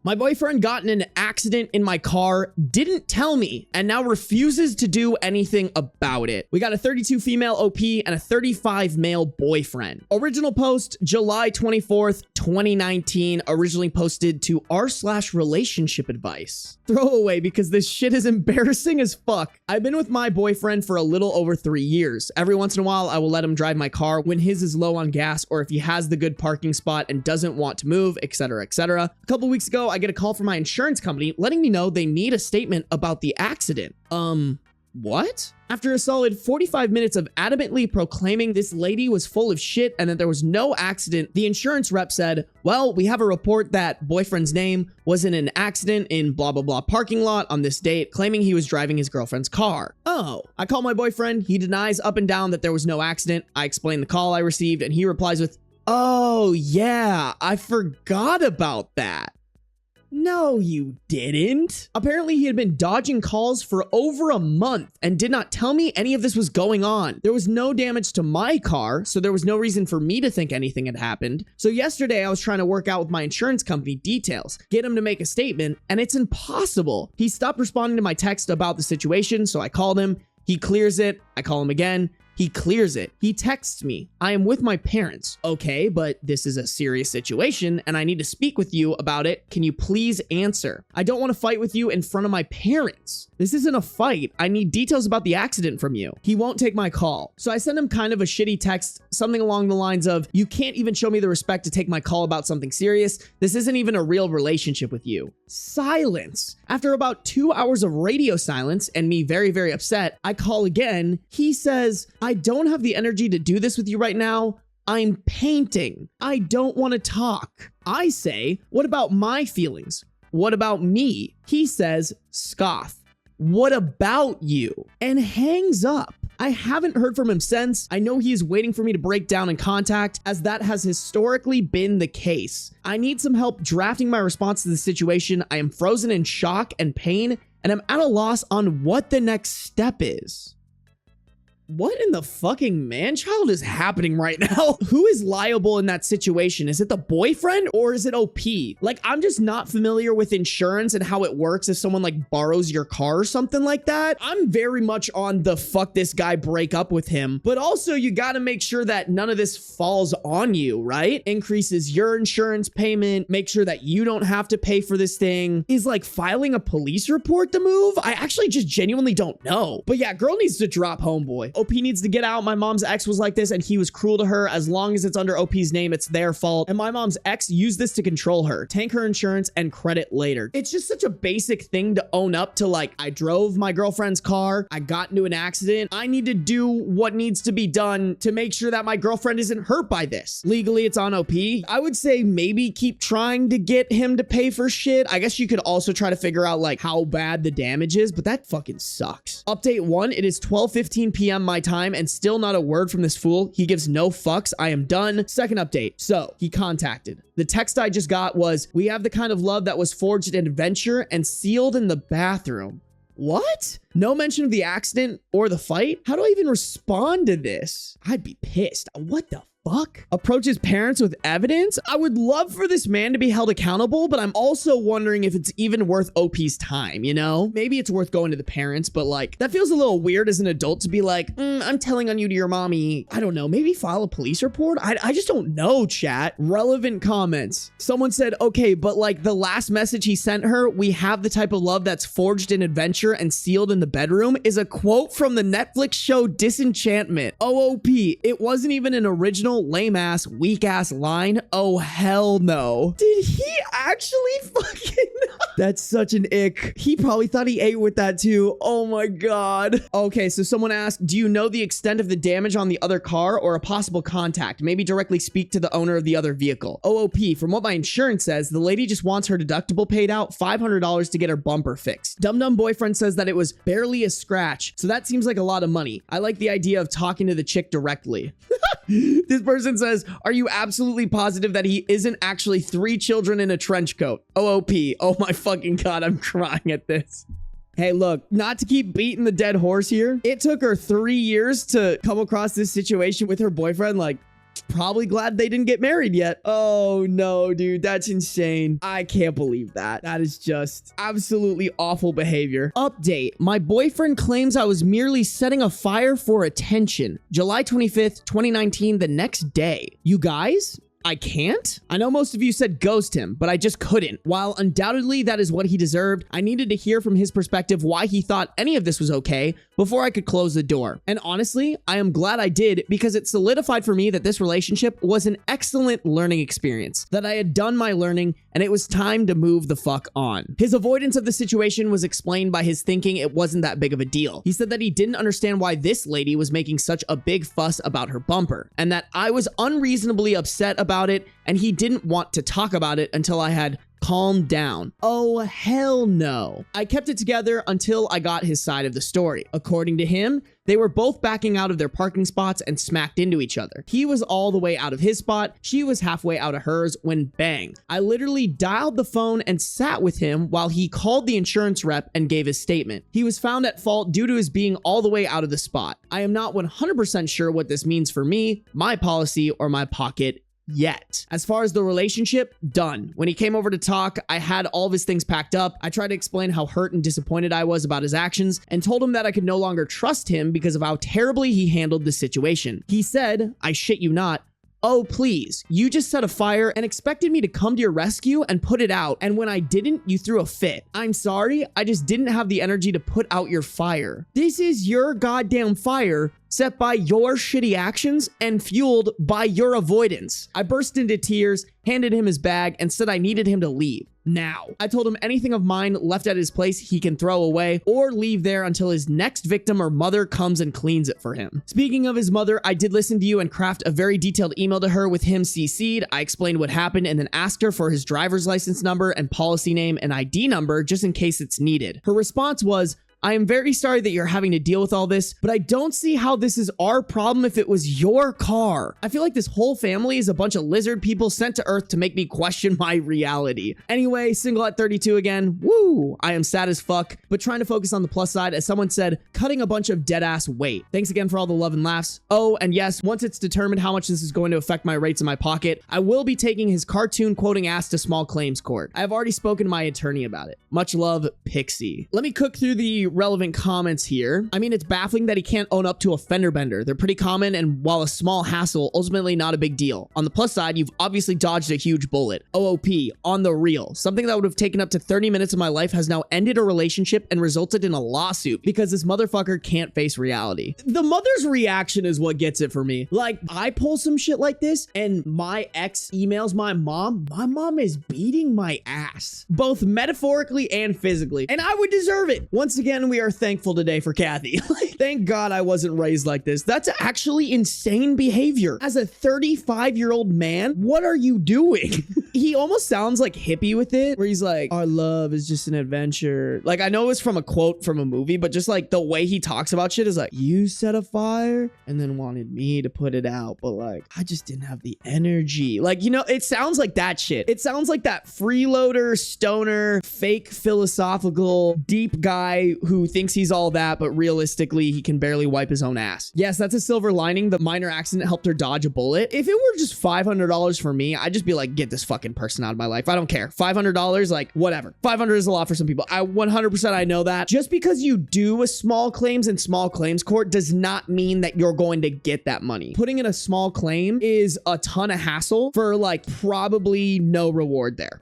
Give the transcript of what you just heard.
My boyfriend got in an accident in my car, didn't tell me, and now refuses to do anything about it. We got a 32 female OP and a 35 male boyfriend. Original post, July 24th, 2019, originally posted to r/relationship advice. Throwaway because this shit is embarrassing as fuck. I've been with my boyfriend for a little over 3 years. Every once in a while, I will let him drive my car when his is low on gas or if he has the good parking spot and doesn't want to move, etc., etc. A couple weeks ago, I get a call from my insurance company letting me know they need a statement about the accident. What? After a solid 45 minutes of adamantly proclaiming this lady was full of shit and that there was no accident, the insurance rep said, well, we have a report that boyfriend's name was in an accident in blah, blah, blah parking lot on this date, claiming he was driving his girlfriend's car. Oh, I call my boyfriend. He denies up and down that there was no accident. I explain the call I received and he replies with, oh yeah, I forgot about that. No, you didn't. Apparently, he had been dodging calls for over a month and did not tell me any of this was going on. There was no damage to my car, so there was no reason for me to think anything had happened. So yesterday, I was trying to work out with my insurance company details, get him to make a statement, and it's impossible. He stopped responding to my text about the situation, so I called him. He clears it. I call him again. He clears it. He texts me, I am with my parents. Okay, but this is a serious situation and I need to speak with you about it. Can you please answer? I don't want to fight with you in front of my parents. This isn't a fight. I need details about the accident from you. He won't take my call. So I send him kind of a shitty text, something along the lines of, you can't even show me the respect to take my call about something serious. This isn't even a real relationship with you. Silence. After about 2 hours of radio silence and me very, very upset, I call again. He says, I don't have the energy to do this with you right now. I'm painting. I don't want to talk. I say, what about my feelings? What about me? He says, scoff. What about you? And hangs up. I haven't heard from him since. I know he is waiting for me to break down in contact, as that has historically been the case. I need some help drafting my response to the situation. I am frozen in shock and pain, and I'm at a loss on what the next step is. What in the fucking man-child is happening right now? Who is liable in that situation? Is it the boyfriend or is it OP? Like, I'm just not familiar with insurance and how it works if someone like borrows your car or something like that. I'm very much on the fuck this guy, break up with him. But also you gotta make sure that none of this falls on you, right? Increases your insurance payment. Make sure that you don't have to pay for this thing. Is like filing a police report the move? I actually just genuinely don't know. But yeah, girl needs to drop homeboy. OP needs to get out. My mom's ex was like this and he was cruel to her. As long as it's under OP's name, it's their fault. And my mom's ex used this to control her, tank her insurance and credit later. It's just such a basic thing to own up to. Like, I drove my girlfriend's car. I got into an accident. I need to do what needs to be done to make sure that my girlfriend isn't hurt by this. Legally, it's on OP. I would say maybe keep trying to get him to pay for shit. I guess you could also try to figure out like how bad the damage is, but that fucking sucks. Update 1, it is 12:15 p.m. my time and still not a word from this fool. He gives no fucks. I am done. Second update. So he contacted. The text I just got was, we have the kind of love that was forged in adventure and sealed in the bathroom. What? No mention of the accident or the fight? How do I even respond to this? I'd be pissed. What the fuck? Approaches parents with evidence? I would love for this man to be held accountable, but I'm also wondering if it's even worth OP's time, you know? Maybe it's worth going to the parents, but like, that feels a little weird as an adult to be like, I'm telling on you to your mommy. I don't know, maybe file a police report? I just don't know, chat. Relevant comments. Someone said, okay, but like the last message he sent her, we have the type of love that's forged in adventure and sealed in the bedroom, is a quote from the Netflix show Disenchantment. OOP, it wasn't even an original lame-ass, weak-ass line. Oh, hell no. Did he actually fucking... That's such an ick. He probably thought he ate with that too. Oh my god. Okay, so someone asked, do you know the extent of the damage on the other car or a possible contact? Maybe directly speak to the owner of the other vehicle. OOP, from what my insurance says, the lady just wants her deductible paid out, $500 to get her bumper fixed. Dum-Dum Boyfriend says that it was barely a scratch, so that seems like a lot of money. I like the idea of talking to the chick directly. This person says, are you absolutely positive that he isn't actually 3 children in a trench coat? OOP. Oh my fucking god, I'm crying at this. Hey, look, not to keep beating the dead horse here. It took her 3 years to come across this situation with her boyfriend. Like, probably glad they didn't get married yet. Oh no, dude, that's insane. I can't believe that. That is just absolutely awful behavior. Update. My boyfriend claims I was merely setting a fire for attention. July 25th, 2019, the next day. You guys? I can't? I know most of you said ghost him, but I just couldn't. While undoubtedly that is what he deserved, I needed to hear from his perspective why he thought any of this was okay before I could close the door. And honestly, I am glad I did because it solidified for me that this relationship was an excellent learning experience, that I had done my learning and it was time to move the fuck on. His avoidance of the situation was explained by his thinking it wasn't that big of a deal. He said that he didn't understand why this lady was making such a big fuss about her bumper and that I was unreasonably upset about it and he didn't want to talk about it until I had calmed down. Oh, hell no. I kept it together until I got his side of the story. According to him, they were both backing out of their parking spots and smacked into each other. He was all the way out of his spot. She was halfway out of hers when bang. I literally dialed the phone and sat with him while he called the insurance rep and gave his statement. He was found at fault due to his being all the way out of the spot. I am not 100% sure what this means for me, my policy, or my pocket yet. As far as the relationship, done. When he came over to talk, I had all of his things packed up. I tried to explain how hurt and disappointed I was about his actions and told him that I could no longer trust him because of how terribly he handled the situation. He said, I shit you not, oh, please, you just set a fire and expected me to come to your rescue and put it out. And when I didn't, you threw a fit. I'm sorry, I just didn't have the energy to put out your fire. This is your goddamn fire set by your shitty actions and fueled by your avoidance. I burst into tears, handed him his bag, and said I needed him to leave. Now, I told him anything of mine left at his place he can throw away or leave there until his next victim or mother comes and cleans it for him. Speaking of his mother, I did listen to you and craft a very detailed email to her with him CC'd. I explained what happened and then asked her for his driver's license number and policy name and ID number just in case it's needed. Her response was, I am very sorry that you're having to deal with all this, but I don't see how this is our problem if it was your car. I feel like this whole family is a bunch of lizard people sent to Earth to make me question my reality. Anyway, single at 32 again. Woo! I am sad as fuck, but trying to focus on the plus side, as someone said, cutting a bunch of dead ass weight. Thanks again for all the love and laughs. Oh, and yes, once it's determined how much this is going to affect my rates in my pocket, I will be taking his cartoon quoting ass to small claims court. I have already spoken to my attorney about it. Much love, Pixie. Let me cook through the relevant comments here. I mean, it's baffling that he can't own up to a fender bender. They're pretty common, and while a small hassle, ultimately not a big deal. On the plus side, you've obviously dodged a huge bullet. OOP, on the real. Something that would have taken up to 30 minutes of my life has now ended a relationship and resulted in a lawsuit because this motherfucker can't face reality. The mother's reaction is what gets it for me. Like, I pull some shit like this and my ex emails my mom. My mom is beating my ass, both metaphorically and physically, and I would deserve it. Once again, we are thankful today for Kathy. Thank God I wasn't raised like this. That's actually insane behavior. As a 35-year-old man, what are you doing? He almost sounds like hippie with it, where he's like, our love is just an adventure. Like, I know it's from a quote from a movie, but just like the way he talks about shit is like, you set a fire and then wanted me to put it out, but like, I just didn't have the energy. Like, you know, it sounds like that shit. It sounds like that freeloader, stoner, fake philosophical, deep guy who thinks he's all that, but realistically, he can barely wipe his own ass. Yes, that's a silver lining. The minor accident helped her dodge a bullet. If it were just $500 for me, I'd just be like, get this fucking person out of my life. I don't care. $500, like, whatever. 500 is a lot for some people. I 100% I know that. Just because you do a small claims in small claims court does not mean that you're going to get that money. Putting in a small claim is a ton of hassle for like probably no reward there.